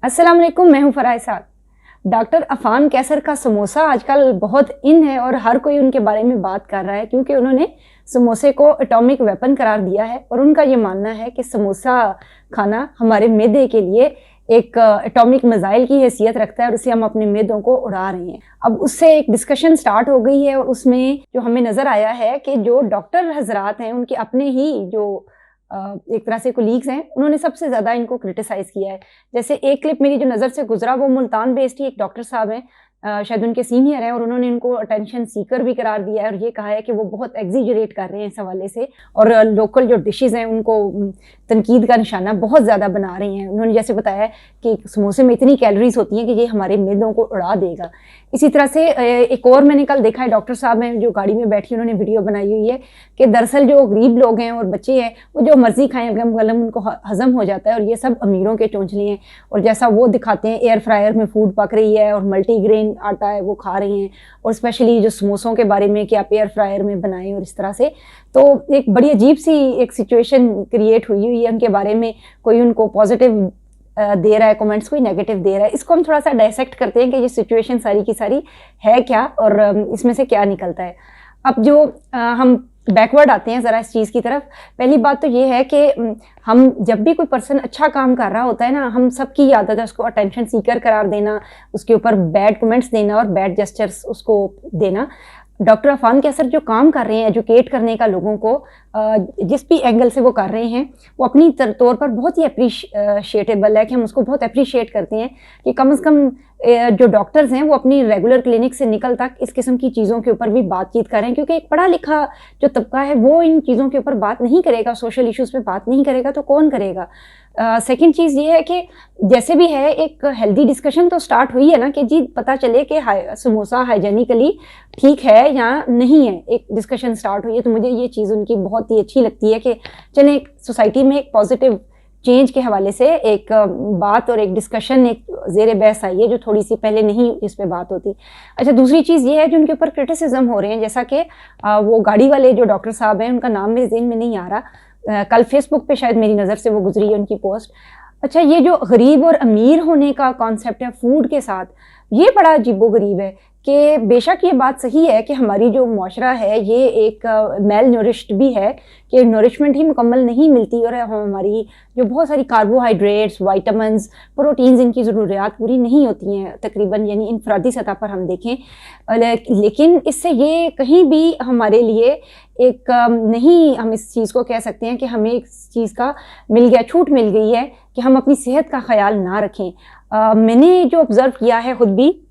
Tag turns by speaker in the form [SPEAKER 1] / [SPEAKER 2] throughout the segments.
[SPEAKER 1] अस्सलाम वालेकुम, मैं हूं फराह साद। डॉक्टर अफान कैसर का समोसा आजकल बहुत इन है और हर कोई उनके बारे में बात कर रहा है क्योंकि उन्होंने समोसे को एटॉमिक वेपन करार दिया है और उनका ये मानना है कि समोसा खाना हमारे मैदे के लिए एक एटॉमिक मिसाइल की हैसियत रखता है और उससे हम अपने मैदों को उड़ा रहे हैं। अब उससे एक डिस्कशन स्टार्ट हो गई है और उसमें जो हमें नज़र आया है कि जो डॉक्टर हजरात हैं उनके अपने ही जो एक तरह से कोलीग्स हैं, उन्होंने सबसे ज़्यादा इनको क्रिटिसाइज़ किया है। जैसे एक क्लिप मेरी जो नज़र से गुजरा वो मुल्तान बेस्ड ही एक डॉक्टर साहब हैं, शायद उनके सीनियर हैं और उन्होंने इनको अटेंशन सीकर भी करार दिया है और ये कहा है कि वो बहुत एग्जीजरेट कर रहे हैं इस हवाले से और लोकल जो डिशेज़ हैं उनको तनकीद का निशाना बहुत ज़्यादा बना रही हैं। उन्होंने जैसे बताया कि समोसे में इतनी कैलोरीज होती हैं कि ये हमारे मैदों को उड़ा देगा। इसी तरह से एक और मैंने कल देखा है, डॉक्टर साहब हैं जो गाड़ी में बैठी उन्होंने वीडियो बनाई हुई है कि दरअसल जो गरीब लोग हैं और बच्चे हैं वो जो मर्जी खाएं गलम गलम उनको हजम हो जाता है और ये सब अमीरों के चोंचले हैं। और जैसा वो दिखाते हैं एयर फ्रायर में फूड पक रही है और मल्टीग्रेन आटा है वो खा रहे हैं और स्पेशली जो समोसों के बारे में कि आप एयर फ्रायर में बनाएं और इस तरह से, तो एक बड़ी अजीब सी एक सिचुएशन क्रिएट हुई है उनके बारे में। कोई उनको पॉजिटिव दे रहा है कमेंट्स, कोई नेगेटिव दे रहा है। इसको हम थोड़ा सा डायसेक्ट करते हैं कि ये सिचुएशन सारी की सारी है क्या और इसमें से क्या निकलता है। अब जो हम बैकवर्ड आते हैं ज़रा इस चीज़ की तरफ। पहली बात तो ये है कि हम जब भी कोई पर्सन अच्छा काम कर रहा होता है ना, हम सबकी आदत है उसको अटेंशन सीकर करार देना, उसके ऊपर बैड कमेंट्स देना और बैड जेस्चर्स उसको देना। डॉक्टर अफान कैसर जो काम कर रहे हैं एजुकेट करने का लोगों को, जिस भी एंगल से वो कर रहे हैं वो अपनी तौर पर बहुत ही अप्रिशिएटेबल है कि हम उसको बहुत अप्रिशिएट करते हैं कि कम से कम जो डॉक्टर्स हैं वो अपनी रेगुलर क्लिनिक से निकल तक इस किस्म की चीज़ों के ऊपर भी बातचीत करें, क्योंकि एक पढ़ा लिखा जो तबका है वो इन चीज़ों के ऊपर बात नहीं करेगा, सोशल इश्यूज़ पे बात नहीं करेगा तो कौन करेगा। सेकंड चीज़ ये है कि जैसे भी है एक हेल्दी डिस्कशन तो स्टार्ट हुई है ना कि जी पता चले कि समोसा हाइजेनिकली ठीक है या नहीं है, एक डिस्कशन स्टार्ट हुई है। तो मुझे ये चीज़ उनकी बहुत ही अच्छी लगती है कि चले एक सोसाइटी में एक पॉजिटिव चेंज के हवाले से एक बात और एक डिस्कशन एक ज़ेर बहस आई है जो थोड़ी सी पहले नहीं इस पे बात होती। अच्छा, दूसरी चीज़ ये है जो उनके ऊपर क्रिटिसिज्म हो रहे हैं, जैसा कि वो गाड़ी वाले जो डॉक्टर साहब हैं उनका नाम मेरे ज़हन में नहीं आ रहा, कल फेसबुक पे शायद मेरी नज़र से वो गुजरी है उनकी पोस्ट। अच्छा, ये जो गरीब और अमीर होने का कॉन्सेप्ट है फूड के साथ, ये बड़ा अजीबो गरीब है कि बेशक ये बात सही है कि हमारी जो मुआशरा है ये एक मेल न्यूरिश्ड भी है कि नरिशमेंट ही मुकम्मल नहीं मिलती और हमारी जो बहुत सारी कार्बोहाइड्रेट्स, वाइटामिन्स, प्रोटीन्स, इनकी ज़रूरियात पूरी नहीं होती हैं तकरीबन, यानी इनफरादी सतह पर हम देखें। लेकिन इससे ये कहीं भी हमारे लिए एक नहीं, हम इस चीज़ को कह सकते हैं कि हमें इस चीज़ का मिल गया, छूट मिल गई है कि हम अपनी सेहत का ख्याल ना रखें। मैंने जो ऑब्ज़र्व किया है खुद भी,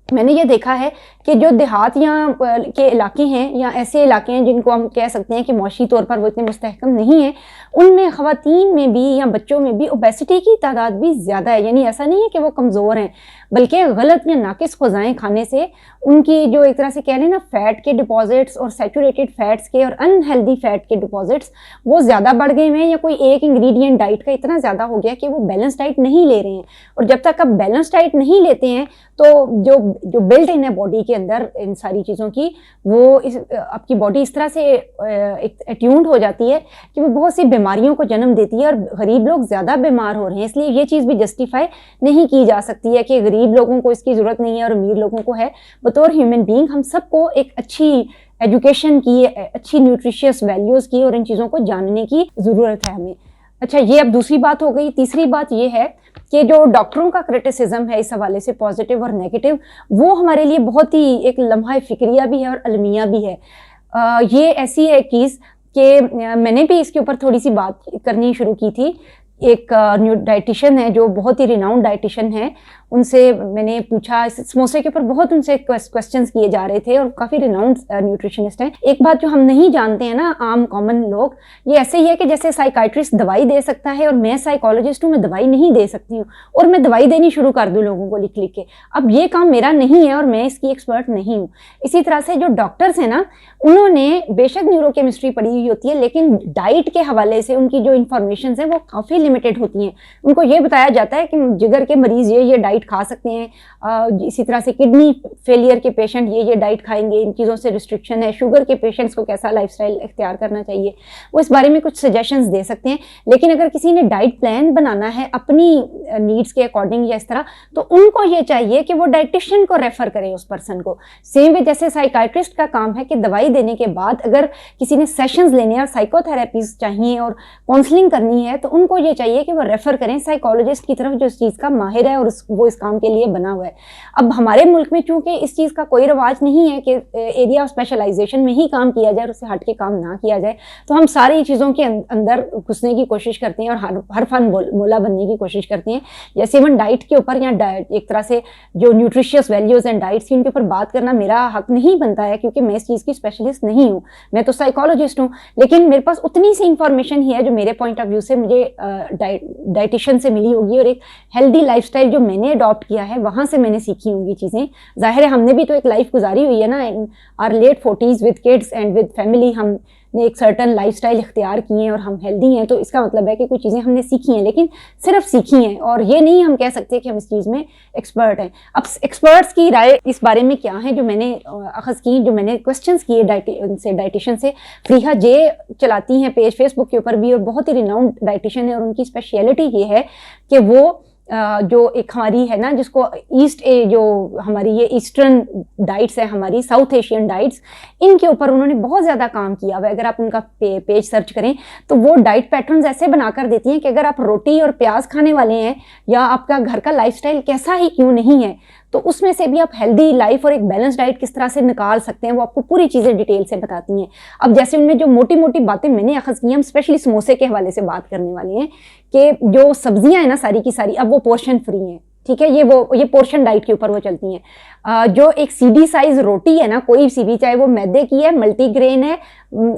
[SPEAKER 1] मैंने ये देखा है कि जो देहात या के इलाके हैं या ऐसे इलाके हैं जिनको हम कह सकते हैं कि मौशी तौर पर वो इतने मुस्तहकम नहीं है, उनमें ख़वातीन में भी या बच्चों में भी ओबेसिटी की तादाद भी ज़्यादा है। यानी ऐसा नहीं है कि वो कमज़ोर हैं, बल्कि गलत या नाकिस ग़िज़ाएँ खाने से उनकी जो एक तरह से कह लें ना फ़ैट के डिपॉजिट्स और सैचुरेटेड फ़ैट्स के और अनहेल्दी फ़ैट के डिपॉजिट्स वो ज़्यादा बढ़ गए हैं, या कोई एक इंग्रेडिएंट डाइट का इतना ज़्यादा हो गया कि वो बैलेंस डाइट नहीं ले रहे हैं। और जब तक आप बैलेंस डाइट नहीं लेते हैं तो जो बिल्ट इन है बॉडी के अंदर इन सारी चीज़ों की, वो आपकी बॉडी इस तरह से अट्यून्ड हो जाती है कि वो बहुत सी बीमारियों को जन्म देती है और गरीब लोग ज़्यादा बीमार हो रहे हैं। इसलिए ये चीज़ भी जस्टिफाई नहीं की जा सकती है कि गरीब लोगों को इसकी ज़रूरत नहीं है और अमीर लोगों को है। बतौर ह्यूमन बीइंग हम सबको एक अच्छी एजुकेशन की, अच्छी न्यूट्रिशियस वैल्यूज़ की और इन चीज़ों को जानने की ज़रूरत है हमें। अच्छा, ये अब दूसरी बात हो गई। तीसरी बात ये है कि जो डॉक्टरों का क्रिटिसिज्म है इस हवाले से पॉजिटिव और नेगेटिव, वो हमारे लिए बहुत ही एक लम्हा फ़िक्रिया भी है और अलमिया भी है। ये ऐसी है चीज़ कि मैंने भी इसके ऊपर थोड़ी सी बात करनी शुरू की थी। एक डाइटिशियन है जो बहुत ही रिनाउंड डाइटिशियन है, उनसे मैंने पूछा, इस समोसे के ऊपर बहुत उनसे क्वेश्चंस किए जा रहे थे और काफ़ी रिनाउंड न्यूट्रिशनिस्ट हैं। एक बात जो हम नहीं जानते हैं ना आम कॉमन लोग, ये ऐसे ही है कि जैसे साइकाइट्रिस्ट दवाई दे सकता है और मैं साइकोलॉजिस्ट हूँ, मैं दवाई नहीं दे सकती हूँ और मैं दवाई देनी शुरू कर दूँ लोगों को लिख लिख के। अब ये काम मेरा नहीं है और मैं इसकी एक्सपर्ट नहीं हूँ। इसी तरह से जो डॉक्टर्स हैं ना, उन्होंने बेशक न्यूरोकेमिस्ट्री पढ़ी हुई होती है, लेकिन डाइट के हवाले से उनकी जो इन्फॉर्मेशन है वो काफ़ी लिमिटेड होती हैं। उनको ये बताया जाता है कि जिगर के मरीज़ ये डाइट खा सकते हैं, इसी तरह से किडनी फेलियर के पेशेंट ये डाइट खाएंगे, इन चीज़ों से रिस्ट्रिक्शन है, शुगर के पेशेंट्स को कैसा लाइफस्टाइल इख्तियार करना चाहिए, वो इस बारे में कुछ सजेशंस दे सकते हैं। लेकिन अगर किसी ने डाइट प्लान बनाना है अपनी नीड्स के अकॉर्डिंग या इस तरह, तो उनको ये चाहिए कि वो डाइटिशियन को रेफर करें उस पर्सन को। सेम वे जैसे साइकाइट्रिस्ट का काम है कि दवाई देने के बाद अगर किसी ने सेशंस लेने हैं और साइकोथेरेपीज चाहिए और काउंसलिंग करनी है, तो उनको ये चाहिए कि वो रेफर करें साइकोलॉजिस्ट की तरफ जो इस चीज़ का माहिर है और वो इस काम के लिए बना हुआ है। अब हमारे मुल्क में चूंकि इस चीज़ का कोई रवाज नहीं है कि एरिया ऑफ स्पेशलाइजेशन में ही काम किया जाए और उससे हट के काम ना किया जाए, तो हम सारी चीज़ों के अंदर घुसने की कोशिश करते हैं और हर फन मोला बनने की कोशिश करते हैं। जैसे इवन डाइट के ऊपर या एक तरह से जो न्यूट्रिशियस वैल्यूज एंड डाइट्स उनके ऊपर बात करना मेरा हक नहीं बनता है, क्योंकि मैं इस चीज़ की स्पेशलिस्ट नहीं हूँ, मैं तो साइकोलॉजिस्ट हूँ। लेकिन मेरे पास उतनी सी इंफॉर्मेशन ही है जो मेरे पॉइंट ऑफ व्यू से मुझे डाइटिशियन से मिली होगी और एक हेल्दी लाइफस्टाइल जो मैंने अडॉप्ट किया है वहाँ से मैंने सीखी होंगी चीज़ें। जाहिर है हमने भी तो एक लाइफ गुजारी हुई है ना, in our late 40s with kids and with family, हमने एक सर्टन लाइफस्टाइल इख्तियार किए हैं और हम हेल्दी हैं, तो इसका मतलब है कि कुछ चीज़ें हमने सीखी हैं, लेकिन सिर्फ सीखी हैं और ये नहीं हम कह सकते कि हम इस चीज़ में एक्सपर्ट हैं। अब एक्सपर्ट्स की राय इस बारे में क्या है जो मैंने अखज़ की, जो मैंने क्वेश्चंस किए डाइटिशियन से। फरीहा जे चलाती हैं पेज फेसबुक के ऊपर भी और बहुत ही रिनाउंड डाइटिशियन है और उनकी स्पेशलिटी ये है कि वो जो एक हमारी है ना, जिसको जो हमारी ये ईस्टर्न डाइट्स है, हमारी साउथ एशियन डाइट्स, इनके ऊपर उन्होंने बहुत ज़्यादा काम किया हुआ है। अगर आप उनका पेज सर्च करें तो वो डाइट पैटर्न्स ऐसे बनाकर देती हैं कि अगर आप रोटी और प्याज खाने वाले हैं या आपका घर का लाइफस्टाइल कैसा ही क्यों नहीं है, तो उसमें से भी आप हेल्दी लाइफ और एक बैलेंस डाइट किस तरह से निकाल सकते हैं, वो आपको पूरी चीज़ें डिटेल से बताती हैं। अब जैसे उनमें जो मोटी मोटी बातें मैंने अखज़ की, हम स्पेशली समोसे के हवाले से बात करने वाले हैं कि जो सब्जियां हैं ना सारी की सारी, अब वो पोर्शन फ्री हैं, ठीक है, ये पोर्शन डाइट के ऊपर वो चलती हैं। जो एक सीडी साइज रोटी है ना, कोई सी भी, चाहे वो मैदे की है, मल्टीग्रेन है,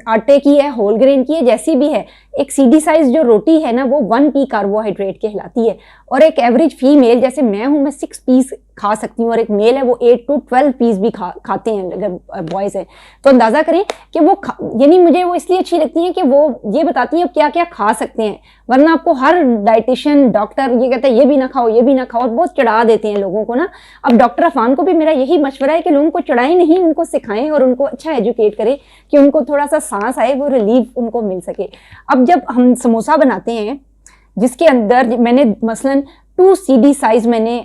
[SPEAKER 1] आटे की है, होल ग्रेन की है, जैसी भी है, एक सीडी साइज जो रोटी है ना वो 1 पी कार्बोहाइड्रेट कहलाती है। और एक एवरेज फीमेल जैसे मैं हूँ, मैं 6 पीस खा सकती हूँ और एक मेल है वो 8 to 12 पीस भी खाते हैं अगर बॉयज़ हैं। तो अंदाज़ा करें कि वो यानी मुझे वो इसलिए अच्छी लगती हैं कि वो ये बताती हैं क्या क्या खा सकते हैं, वरना आपको हर डाइटिशियन डॉक्टर ये कहता है ये भी ना खाओ, ये भी ना खाओ, और बहुत चढ़ा देते हैं लोगों को ना। अब डॉक्टर अफान को भी मेरा यही मशवरा है कि लोगों को चढ़ाएं नहीं, उनको सिखाएं और उनको अच्छा एजुकेट करें कि उनको थोड़ा सा सांस आए, वो रिलीफ उनको मिल सके। अब जब हम समोसा बनाते हैं जिसके अंदर मैंने मसलन 2 सीडी साइज मैंने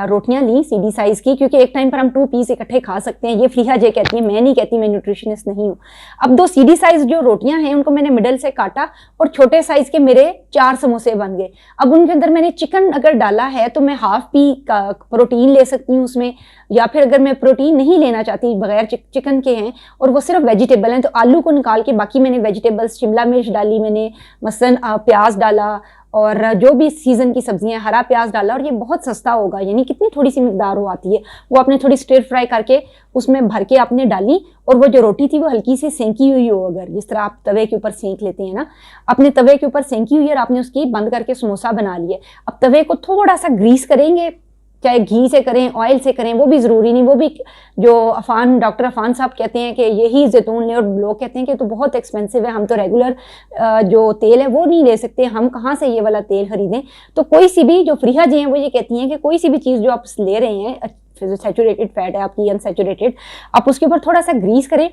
[SPEAKER 1] रोटियां ली सीडी साइज की, क्योंकि एक टाइम पर हम 2 पीस इकट्ठे खा सकते हैं। ये फरीहा जे कहती है, मैं नहीं कहती, मैं न्यूट्रिशनिस्ट नहीं हूँ। अब 2 सीडी साइज जो रोटियां हैं उनको मैंने मिडल से काटा और छोटे साइज के मेरे 4 समोसे बन गए। अब उनके अंदर मैंने चिकन अगर डाला है तो मैं ½ पी का प्रोटीन ले सकती हूँ उसमें, या फिर अगर मैं प्रोटीन नहीं लेना चाहती, बगैर चिकन के हैं और वो सिर्फ वेजिटेबल हैं, तो आलू को निकाल के बाकी मैंने वेजिटेबल्स, शिमला मिर्च डाली मैंने, मसलन प्याज डाला और जो भी सीज़न की सब्जियां, हरा प्याज डाला, और ये बहुत सस्ता होगा, यानी कितनी थोड़ी सी मिकदार हो आती है, वो आपने थोड़ी स्टिर फ्राई करके उसमें भर के आपने डाली, और वो जो रोटी थी वो हल्की सी सेंकी हुई हो, अगर जिस तरह आप तवे के ऊपर सेंक लेते हैं ना, अपने तवे के ऊपर सेंकी हुई और आपने उसकी बंद करके समोसा बना लिए। अब तवे को थोड़ा सा ग्रीस करेंगे, चाहे घी से करें, ऑयल से करें, वो भी ज़रूरी नहीं, वो भी जो डॉक्टर अफान साहब कहते हैं कि यही जैतून लें, और लोग कहते हैं कि तो बहुत एक्सपेंसिव है, हम तो रेगुलर जो तेल है वो नहीं ले सकते, हम कहाँ से ये वाला तेल खरीदें। तो कोई सी भी, जो फरीहा जी हैं वो ये कहती हैं कि कोई सी भी चीज़ जो आप ले रहे हैं, जो सैचुरेटेड फैट है आपकी, अनसैचुरेटेड, आप उसके ऊपर थोड़ा सा ग्रीस करें,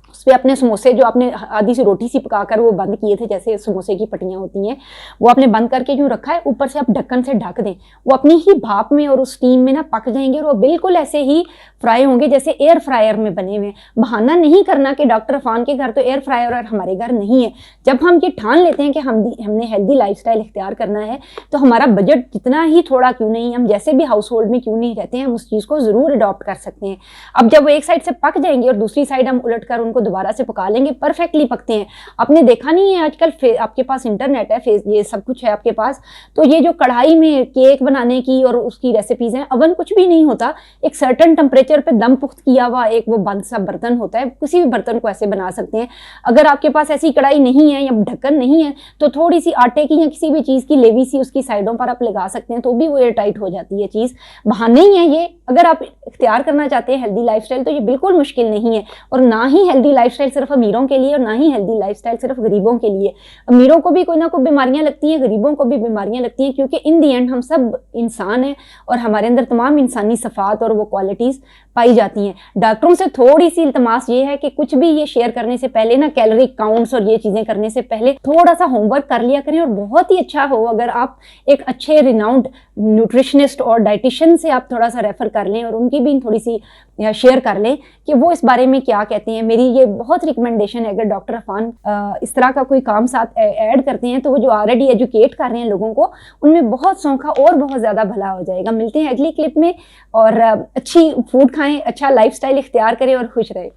[SPEAKER 1] उस पर अपने समोसे जो आपने आधी सी रोटी सी पकाकर वो बंद किए थे, जैसे समोसे की पट्टियाँ होती हैं, वो आपने बंद करके यूँ रखा है, ऊपर से आप ढक्कन से ढक दें, वो अपनी ही भाप में और उस स्टीम में ना पक जाएंगे और वो बिल्कुल ऐसे ही फ्राई होंगे जैसे एयर फ्रायर में बने हुए। बहाना नहीं करना कि डॉक्टर अफान के घर तो एयर फ्रायर और हमारे घर नहीं है। जब हम ये ठान लेते हैं कि हमने हेल्दी लाइफस्टाइल इख्तियार करना है, तो हमारा बजट जितना ही थोड़ा क्यों नहीं, हम जैसे भी हाउस होल्ड में क्यों नहीं रहते हैं, हम उस चीज़ को ज़रूर अडॉप्ट कर सकते हैं। अब जब वो एक साइड से पक जाएंगे और दूसरी साइड हम उलट कर उनको दोबारा से पका लेंगे, परफेक्टली पकते हैं। आपने देखा नहीं है आजकल आपके पास इंटरनेट है, ये सब कुछ है आपके पास, तो ये जो कढ़ाई में केक बनाने की और उसकी रेसिपीज़ हैं, अवन कुछ भी नहीं होता, एक सर्टन टेम्परेचर पे दम पुख्त किया हुआ एक वो बंद सा बर्तन होता है, किसी भी बर्तन को ऐसे बना सकते हैं। अगर आपके पास ऐसी कढ़ाई नहीं है या ढक्कन नहीं है, तो थोड़ी सी आटे की या किसी भी चीज़ की लेवी सी उसकी साइडों पर आप लगा सकते हैं, तो भी वो एयर टाइट हो जाती है चीज़। बहाने ही है ये। अगर आप इख्तियार करना चाहते हैं हेल्दी लाइफस्टाइल, तो ये बिल्कुल मुश्किल नहीं है, और ना ही हेल्दी हेल्दी लाइफस्टाइल सिर्फ अमीरों के लिए और ना ही हेल्दी लाइफस्टाइल सिर्फ गरीबों के लिए। अमीरों को भी कोई ना कोई बीमारियां लगती हैं, गरीबों को भी बीमारियां लगती हैं, क्योंकि इन दी एंड हम सब इंसान हैं और हमारे अंदर तमाम इंसानी सफ़ात और वो क्वालिटीज़ पाई जाती हैं। डॉक्टरों से थोड़ी सी इल्तमास ये है कि कुछ भी ये शेयर करने से पहले ना, कैलोरी काउंट्स और ये चीज़ें करने से पहले थोड़ा सा होमवर्क कर लिया करें। और बहुत ही अच्छा हो अगर आप एक अच्छे रिनाउंड न्यूट्रिशनिस्ट और डाइटिशियन से आप थोड़ा सा रेफर कर लें और उनकी भी थोड़ी सी शेयर कर लें कि वो इस बारे में क्या कहते हैं। मेरी ये बहुत रिकमेंडेशन है, अगर डॉक्टर अफान इस तरह का कोई काम साथ ऐड करते हैं तो वो जो ऑलरेडी एजुकेट कर रहे हैं लोगों को, उनमें बहुत सौखा और बहुत ज़्यादा भला हो जाएगा। मिलते हैं अगली क्लिप में, और अच्छी फूड खाएं, अच्छा लाइफस्टाइल इख्तियार करें और खुश रहें।